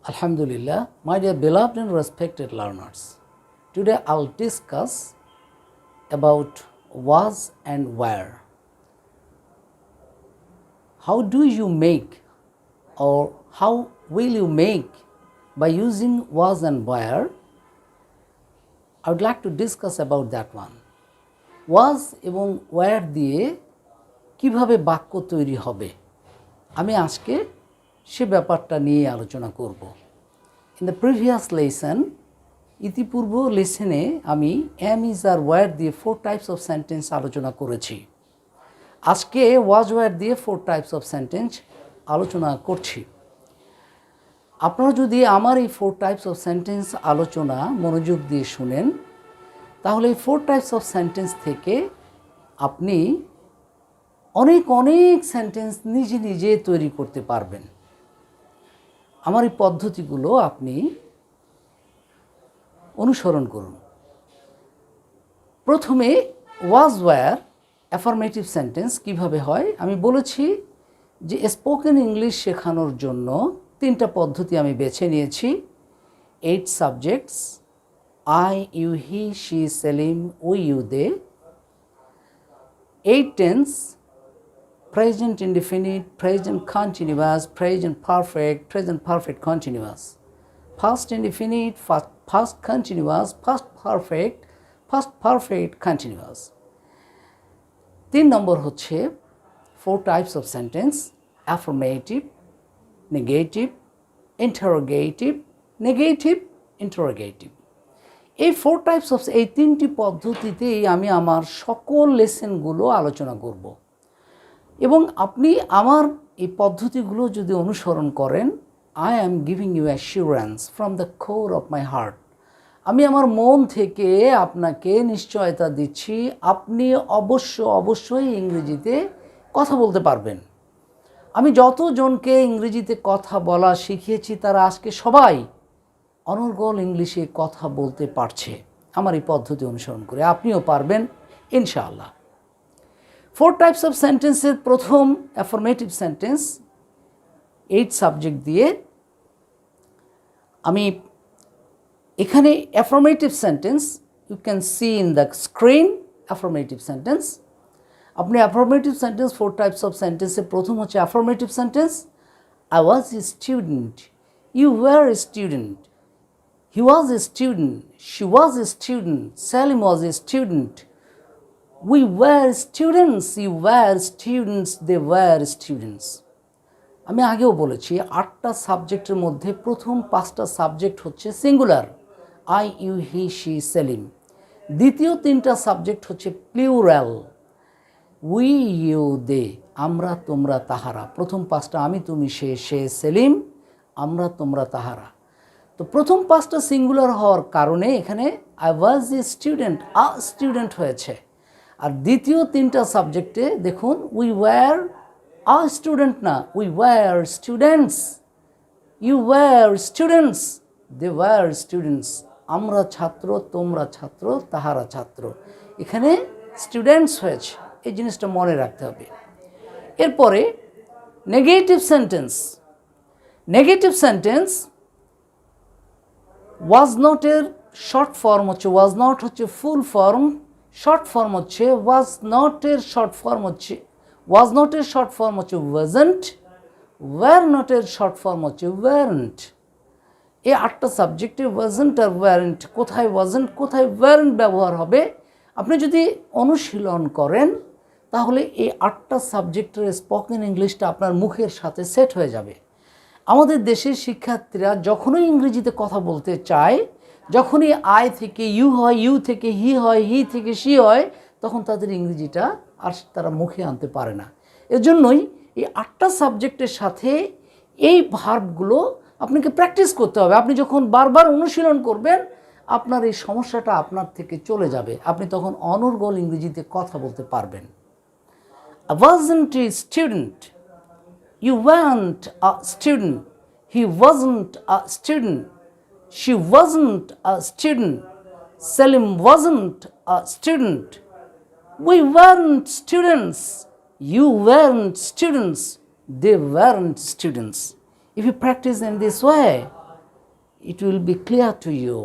Alhamdulillah, my dear beloved and respected learners, today I'll discuss about was and where. How do you make or how will you make by using was and where? I would like to discuss about that one. Was এবং where দিয়ে কিভাবে বাক্য তৈরি হবে আমি আজকে সে ব্যাপারটা নিয়ে আলোচনা করব। In the previous lesson, ইতিপূর্ব লেসনে আমি am is আর where দিয়ে 4 types of sentence আলোচনা করেছি। আজকে was where দিয়ে 4 types of sentence আলোচনা করছি। আপনারা যদি আমার এই 4 types of sentence আলোচনা মনোযোগ দিয়ে শুনেন তাহলে এই 4 types of sentence থেকে আপনি অনেক সেন্টেন্স নিজে নিজে তৈরি করতে পারবেন। আমার এই পদ্ধতিগুলো আপনি অনুসরণ করুন। প্রথমে was where অ্যাফার্মেটিভ সেন্টেন্স কিভাবে হয় আমি বলেছি যে স্পোকেন ইংলিশ শেখানোর জন্য 3টা পদ্ধতি আমি বেছে নিয়েছি। 8 subjects I, you, he, she, Salim-We, you, they. 8 tense, present indefinite, present continuous, present perfect continuous, past indefinite, past continuous, past perfect continuous. 3 নম্বর হচ্ছে 4 types of sentence: affirmative, negative, interrogative, interrogative. এই 4 types of এই 3টি পদ্ধতিতেই আমি আমার সকল লেসনগুলো আলোচনা করব এবং আপনি আমার এই পদ্ধতিগুলো যদি অনুসরণ করেন I am giving you assurance from the core of my heart. আমি আমার মন থেকে আপনাকে নিশ্চয়তা দিচ্ছি আপনি অবশ্যই ইংরেজিতে কথা বলতে পারবেন। আমি যতজনকে ইংরেজিতে কথা বলা শিখিয়েছি তারা আজকে সবাই অনর্গল ইংলিশে কথা বলতে পারছে আমার এই পদ্ধতি অনুসরণ করে। আপনিও পারবেন ইনশাআল্লাহ। 4 types of sentences প্রথম অ্যাফার্মেটিভ সেন্টেন্স 8 সাবজেক্ট দিয়ে আমি এখানে affirmative sentence you can see in the screen. Affirmative sentence আপনি affirmative sentence 4 types of sentences প্রথম হচ্ছে affirmative sentence I was a student, you were a student, he was a student, she was a student, Salim was a student, we were students, you were students, they were students. আমি আগেও বলেছি 8টা সাবজেক্টের মধ্যে প্রথম 5টা subject হচ্ছে singular I, you, he, she, Salim. দ্বিতীয় 3টা সাবজেক্ট হচ্ছে প্লুরাল we, you, they, আমরা তোমরা তাহারা। প্রথম 5টা আমি তুমি সে সেলিম আমরা তোমরা তাহারা। তো প্রথম 5টা সিঙ্গুলার হওয়ার কারণে এখানে I was a student হয়েছে। আর দ্বিতীয় 3টা সাবজেক্টে দেখুন we were a student না we were students, you were students, they were students, আমরা ছাত্র তোমরা ছাত্র তাহারা ছাত্র। এখানে স্টুডেন্টস হয়েছে, এই জিনিসটা মনে রাখতে হবে। এরপরে নেগেটিভ সেন্টেন্স was not এর শর্ট ফর্ম হচ্ছে was not হচ্ছে ফুল ফর্ম, শর্ট ফর্ম হচ্ছে was not এর শর্ট ফর্ম হচ্ছে wasn't, were not এর শর্ট ফর্ম হচ্ছে weren't। এই 8টা সাবজেক্টে wasn't আর weren't কোথায় wasn't কোথায় weren't ব্যবহার হবে আপনি যদি অনুশীলন করেন তাহলে এই 8টা সাবজেক্টের স্পোকেন ইংলিশটা আপনার মুখের সাথে সেট হয়ে যাবে। আমাদের দেশের শিক্ষার্থীরা যখনই ইংরেজিতে কথা বলতে চায় যখনই I থেকে ইউ হয় ইউ থেকে হি হয় হি থেকে শি হয় তখন তাদের ইংরেজিটা আর তারা মুখে আনতে পারে না। এজন্যই এই 8টা সাবজেক্টের সাথে এই ভার্বগুলো আপনাকে প্র্যাকটিস করতে হবে। আপনি যখন বারবার অনুশীলন করবেন আপনার এই সমস্যাটা আপনার থেকে চলে যাবে, আপনি তখন অনর্গল ইংরেজিতে কথা বলতে পারবেন। I wasn't a student, you weren't a student, he wasn't a student, she wasn't a student, Salim wasn't a student, we weren't students, you weren't students, they weren't students. If you practice in this way it will be clear to you.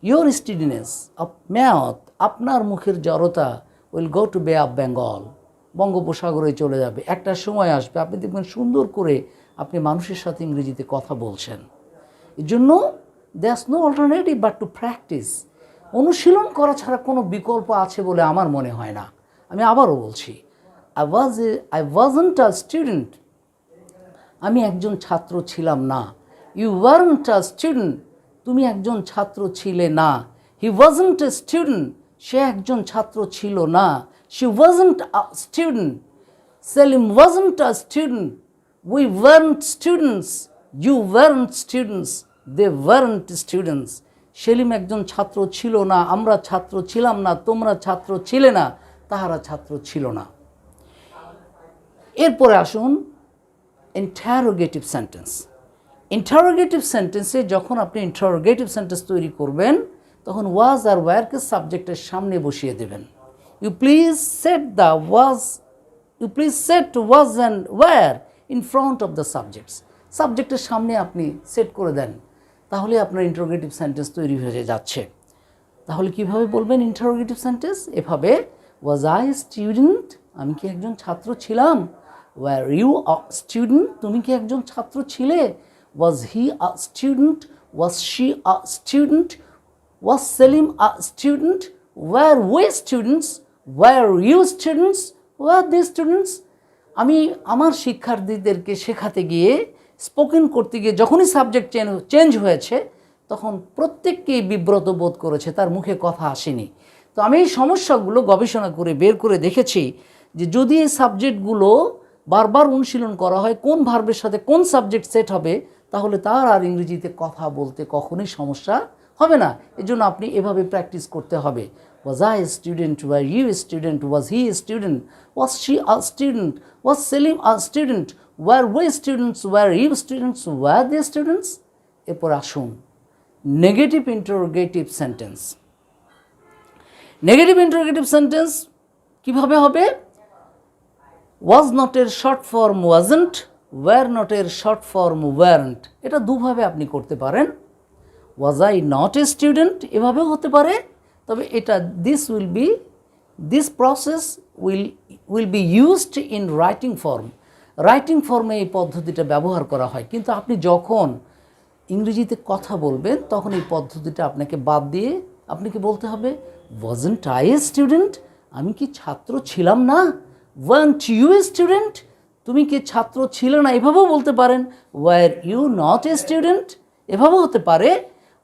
Your steadiness of mouth, আপনার মুখের জড়তা will go to Bay of Bengal, বঙ্গোপসাগরে চলে যাবে। একটা সময় আসবে আপনি দেখবেন সুন্দর করে আপনি মানুষের সাথে ইংরেজিতে কথা বলছেন। এর জন্য there's no alternative but to practice. অনুশীলন করা ছাড়া কোনো বিকল্প আছে বলে আমার মনে হয় না। আমি আবারও বলছি, I wasn't a student. আমি একজন ছাত্র ছিলাম না। You weren't a student. তুমি একজন ছাত্র ছিলে না। He wasn't a student. সে একজন ছাত্র ছিল না। She wasn't a student. Salim wasn't a student. We weren't students. You weren't students. They weren't students. Selim একজন ছাত্র ছিল না, আমরা ছাত্র ছিলাম না, তোমরা ছাত্র ছিলে না, তাহারা ছাত্র ছিল না। এরপরে আসুন ইন্টারোগেটিভ সেন্টেন্স। ইন্টারোগেটিভ সেন্টেন্সে যখন আপনি ইন্টারোগেটিভ সেন্টেন্স তৈরি করবেন তখন ওয়াজ আর ওয়্যারকে সাবজেক্টের সামনে বসিয়ে দেবেন। You please set was and where in front of the subjects. সাবজেক্টের সামনে আপনি সেট করে দেন, তাহলে আপনার ইন্টারোগেটিভ সেন্টেন্স তৈরি হয়ে যাচ্ছে। তাহলে কিভাবে বলবেন ইন্টারোগেটিভ সেন্টেন্স? এভাবে, ওয়াজ আই স্টুডেন্ট, আমি কি একজন ছাত্র ছিলাম? ওয়ার ইউ আ স্টুডেন্ট, তুমি কি একজন ছাত্র ছিলে? Was he a student? Was she a student? Was Selim a student? Were we students? Were you students? Were the students? আমি আমার শিক্ষার্থীদেরকে শেখাতে গিয়ে, স্পোকেন করতে গিয়ে যখনই সাবজেক্ট চেঞ্জ হয়েছে তখন প্রত্যেককেই বিব্রত বোধ করেছে, তার মুখে কথা আসেনি। তো আমি এই সমস্যাগুলো গবেষণা করে বের করে দেখেছি যে যদি এই সাবজেক্টগুলো বারবার অনুশীলন করা হয় কোন ভার্বের সাথে কোন সাবজেক্ট সেট হবে, তাহলে তার আর ইংরেজিতে কথা বলতে কখনোই সমস্যা হবে না। এজন্য আপনি এভাবে প্র্যাকটিস করতে হবে। Was I student? Were you student? Was he student? Was she a student? Was Selim a student? Were we students? Were you students? Were the students? এরপর আসুন negative interrogative sentence. Negative interrogative sentence কীভাবে হবে? Was নটের short form wasn't, were নটের short form weren't. এটা দুভাবে আপনি করতে পারেন। Was I not a student এভাবেও হতে পারে, তবে এটা this process will be used in writing form. Writing ফর্মে এই পদ্ধতিটা ব্যবহার করা হয়, কিন্তু আপনি যখন ইংরেজিতে কথা বলবেন তখন এই পদ্ধতিটা আপনাকে বাদ দিয়ে আপনাকে বলতে হবে ওয়াজন্ট আই এ স্টুডেন্ট? আমি কি ছাত্র ছিলাম না? Want you a student? তুমি কি ছাত্র ছিলে না? এভাবেও বলতে পারেন। Were you not a student? এভাবেও হতে পারে।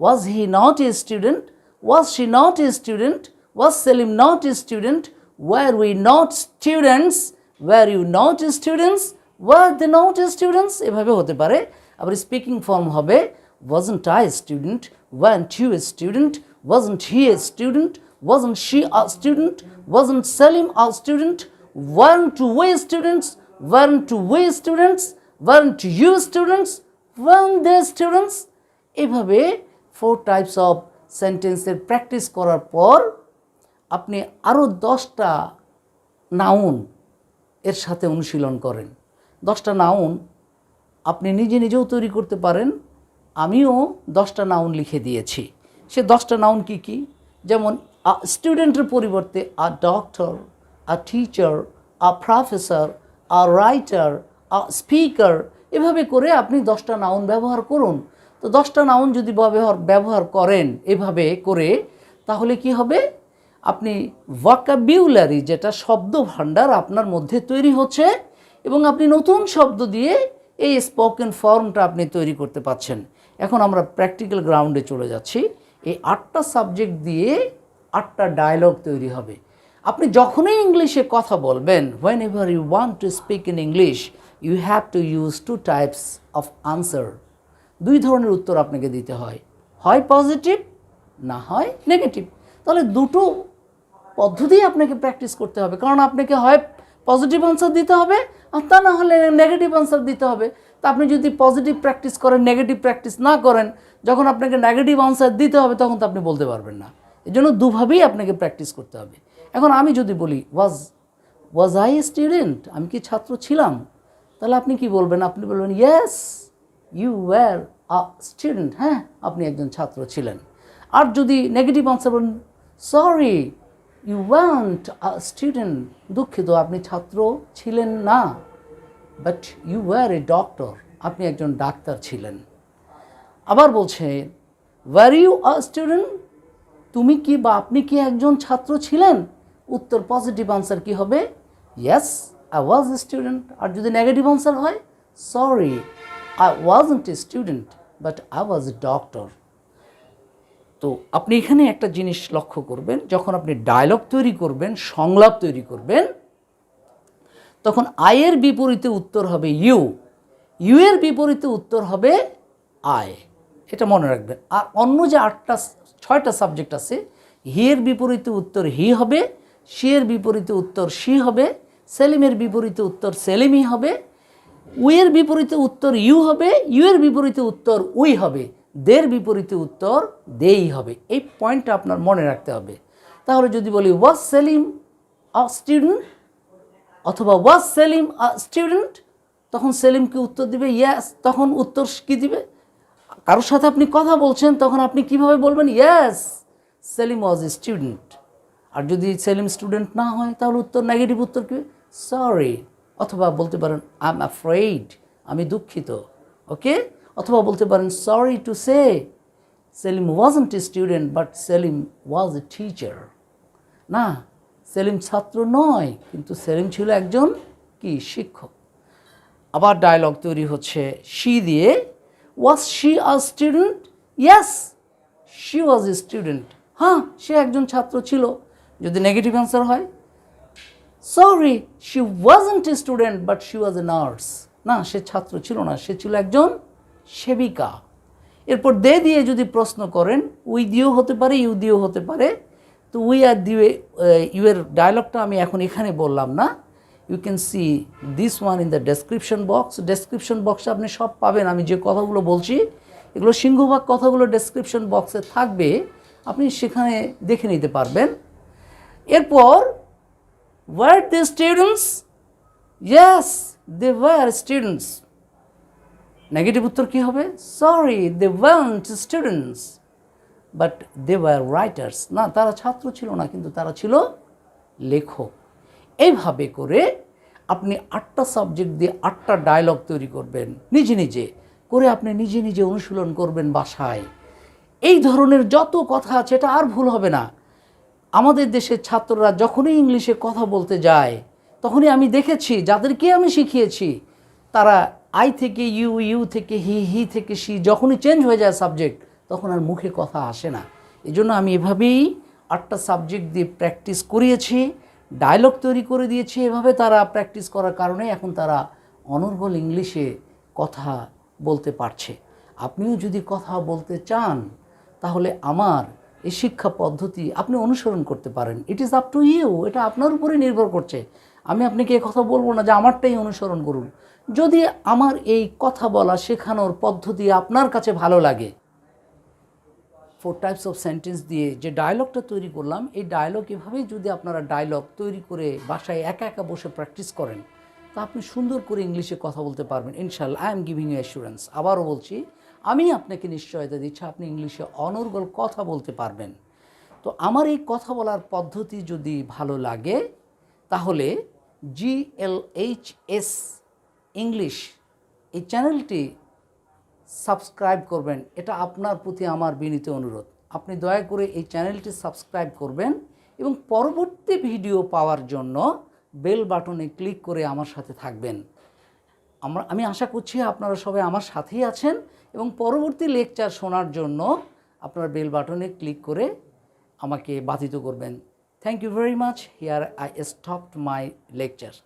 Was he not a student? Was she not a student? Was Selim not a student? Were we not students? Were you not a students? Were they not a students? এভাবে হতে পারে। আবার speaking form হবে wasn't I a student? Weren't you a student? Wasn't he a student? Wasn't she a student? Wasn't Salim a student? Weren't we students? Weren't we students? Weren't you students? Weren't they students? এভাবে 4 types of সেন্টেন্সের practice করার পর আপনি আরও 10টা noun এর সাথে অনুশীলন করেন। 10টা নাউন আপনি নিজেও তৈরি করতে পারেন। আমিও 10টা নাউন লিখে দিয়েছি। সে 10টা নাউন কি কি? যেমন স্টুডেন্টের পরিবর্তে a doctor, a teacher, a professor, a writer, a speaker, এভাবে করে আপনি 10টা নাউন ব্যবহার করুন। তো 10টা নাউন যদি ব্যবহার করেন এভাবে করে, তাহলে কি হবে? আপনি ভোকাবুলারি, যেটা শব্দ ভাণ্ডার আপনার মধ্যে তৈরি হচ্ছে, এবং আপনি নতুন শব্দ দিয়ে এই স্পোকেন ফর্মটা আপনি তৈরি করতে পারছেন। এখন আমরা প্র্যাকটিক্যাল গ্রাউন্ডে চলে যাচ্ছি। এই 8টা সাবজেক্ট দিয়ে 8টা ডায়লগ তৈরি হবে। আপনি যখনই ইংলিশে কথা বলবেন, whenever you want to speak in English, you have to use 2 types of answer. 2 ধরনের উত্তর আপনাকে দিতে হয়, হয় পজিটিভ না হয় নেগেটিভ। তাহলে দুটো পদ্ধতি আপনাকে প্র্যাকটিস করতে হবে, কারণ আপনাকে হয় পজিটিভ আনসার দিতে হবে আর তা না হলে নেগেটিভ আনসার দিতে হবে। তা আপনি যদি পজিটিভ প্র্যাকটিস করেন, নেগেটিভ প্র্যাকটিস না করেন, যখন আপনাকে নেগেটিভ আনসার দিতে হবে তখন তো আপনি বলতে পারবেন না। এই জন্য দুভাবেই আপনাকে প্র্যাকটিস করতে হবে। এখন আমি যদি বলি ওয়াজ আই এ স্টুডেন্ট, আমি কি ছাত্র ছিলাম, তাহলে আপনি কি বলবেন? আপনি বলবেন yes you were a student, হ্যাঁ আপনি একজন ছাত্র ছিলেন। আর যদি নেগেটিভ আনসার বলেন, sorry you weren't a student, দুঃখিত আপনি ছাত্র ছিলেন না, but you were a doctor, আপনি একজন ডাক্তার ছিলেন। আবার বলছে ওয়ার ইউ আ স্টুডেন্ট, তুমি কি বা আপনি কি একজন ছাত্র ছিলেন? উত্তর পজিটিভ আনসার কি হবে? Yes I was a student. আর যদি নেগেটিভ আনসার হয়, sorry I wasn't a student but I was a doctor. তো আপনি এখানে একটা জিনিস লক্ষ্য করবেন, যখন আপনি ডায়লগ তৈরি করবেন, সংলাপ তৈরি করবেন, তখন আই এর বিপরীতে উত্তর হবে ইউ, ইউ এর বিপরীতে উত্তর হবে আই, এটা মনে রাখবেন। আর অন্য যে 6টা সাবজেক্ট আছে, হি এর বিপরীতে উত্তর হি হবে, শি এর বিপরীতে উত্তর শি হবে, সেলিমের বিপরীতে উত্তর সেলিমই হবে, উইয়ের বিপরীতে উত্তর ইউ হবে, ইউ এর বিপরীতে উত্তর উই হবে, দের বিপরীতে উত্তর দেই হবে। এই পয়েন্টটা আপনার মনে রাখতে হবে। তাহলে যদি বলি ওয়াজ সেলিম আ স্টুডেন্ট অথবা ওয়াজ সেলিম আ স্টুডেন্ট, তখন সেলিমকে উত্তর দিবে ইয়েস, তখন উত্তর কী দিবে? কারোর সাথে আপনি কথা বলছেন, তখন আপনি কিভাবে বলবেন? Yes Selim was a student. আর যদি সেলিম স্টুডেন্ট না হয়, তাহলে উত্তর নেগেটিভ উত্তর কি? সরি। অথবা বলতে পারেন আই এম অ্যাফ্রেইড, আমি দুঃখিত, ওকে। অথবা বলতে পারেন sorry to say Salim wasn't a student but Salim was a teacher. না, সেলিম ছাত্র নয়, কিন্তু সেলিম ছিল একজন কি? শিক্ষক। আবার ডায়লগ তৈরি হচ্ছে শি দিয়ে, ওয়াজ she a student? Yes she was a student, হ্যাঁ সে একজন ছাত্র ছিল। যদি নেগেটিভ অ্যান্সার হয়, sorry she wasn't a student but she was a nurse, না সে ছাত্র ছিল না, সে ছিল একজন সেবিকা। এরপর দে দিয়ে যদি প্রশ্ন করেন, উই দিয়েও হতে পারে, ইউ দিয়েও হতে পারে। তো উই আর দিয়ে ইউ এর ডায়লগটা আমি এখন এখানে বললাম না, you can see this one in the description box. Description বক্সে আপনি সব পাবেন, আমি যে কথাগুলো বলছি এগুলো সিংহভাগ কথাগুলো ডেসক্রিপশন বক্সে থাকবে, আপনি সেখানে দেখে নিতে পারবেন। এরপর were the students? Yes they were students. Negative উত্তর কী হবে? Sorry they weren't students but they were writers, না তারা ছাত্র ছিল না, কিন্তু তারা ছিল লেখক। এইভাবে করে আপনি 8টা সাবজেক্ট দিয়ে 8টা ডায়লগ তৈরি করবেন, নিজে নিজে করে আপনি নিজে নিজে অনুশীলন করবেন বাসায়। এই ধরনের যত কথা আছে, এটা আর ভুল হবে না। আমাদের দেশের ছাত্ররা যখনই ইংলিশে কথা বলতে যায়, তখনই আমি দেখেছি যাদেরকে আমি শিখিয়েছি, তারা আই থেকে ইউ, ইউ থেকে হি, হি থেকে শি, যখনই চেঞ্জ হয়ে যায় সাবজেক্ট, তখন আর মুখে কথা আসে না। এই জন্য আমি এভাবেই 8টা সাবজেক্ট দিয়ে প্র্যাকটিস করিয়েছি, ডায়লগ তৈরি করে দিয়েছি। এভাবে তারা প্র্যাকটিস করার কারণে এখন তারা অনর্গল ইংলিশে কথা বলতে পারছে। আপনিও যদি কথা বলতে চান, তাহলে আমার এই শিক্ষা পদ্ধতি আপনি অনুসরণ করতে পারেন। It is up to you, এটা আপনার উপরে নির্ভর করছে। আমি আপনাকে এই কথা বলবো না যে আমারটাই অনুসরণ করুন। যদি আমার এই কথা বলা শেখানোর পদ্ধতি আপনার কাছে ভালো লাগে, 4 টাইপস অফ সেন্টেন্স দিয়ে যে ডায়লগটা তৈরি করলাম, এই ডায়লগ এভাবেই যদি আপনারা ডায়লগ তৈরি করে বাসায় একা একা বসে প্র্যাকটিস করেন, তা আপনি সুন্দর করে ইংলিশে কথা বলতে পারবেন ইনশাআল্লাহ। I am giving you assurance. আবারও বলছি, আমি আপনাকে নিশ্চয়তা দিচ্ছি আপনি ইংলিশে অনর্গল কথা বলতে পারবেন। তো আমার এই কথা বলার পদ্ধতি যদি ভালো লাগে, তাহলে GLHs ইংলিশ এই চ্যানেলটি সাবস্ক্রাইব করবেন, এটা আপনার প্রতি আমার বিনীত অনুরোধ। আপনি দয়া করে এই চ্যানেলটি সাবস্ক্রাইব করবেন এবং পরবর্তী ভিডিও পাওয়ার জন্য বেল বাটনে ক্লিক করে আমার সাথে থাকবেন। আমি আশা করছি আপনারা সবাই আমার সাথেই আছেন এবং পরবর্তী লেকচার শোনার জন্য আপনারা বেল বাটনে ক্লিক করে আমাকে বাধিত করবেন। Thank you very much. Here I stopped my lecture.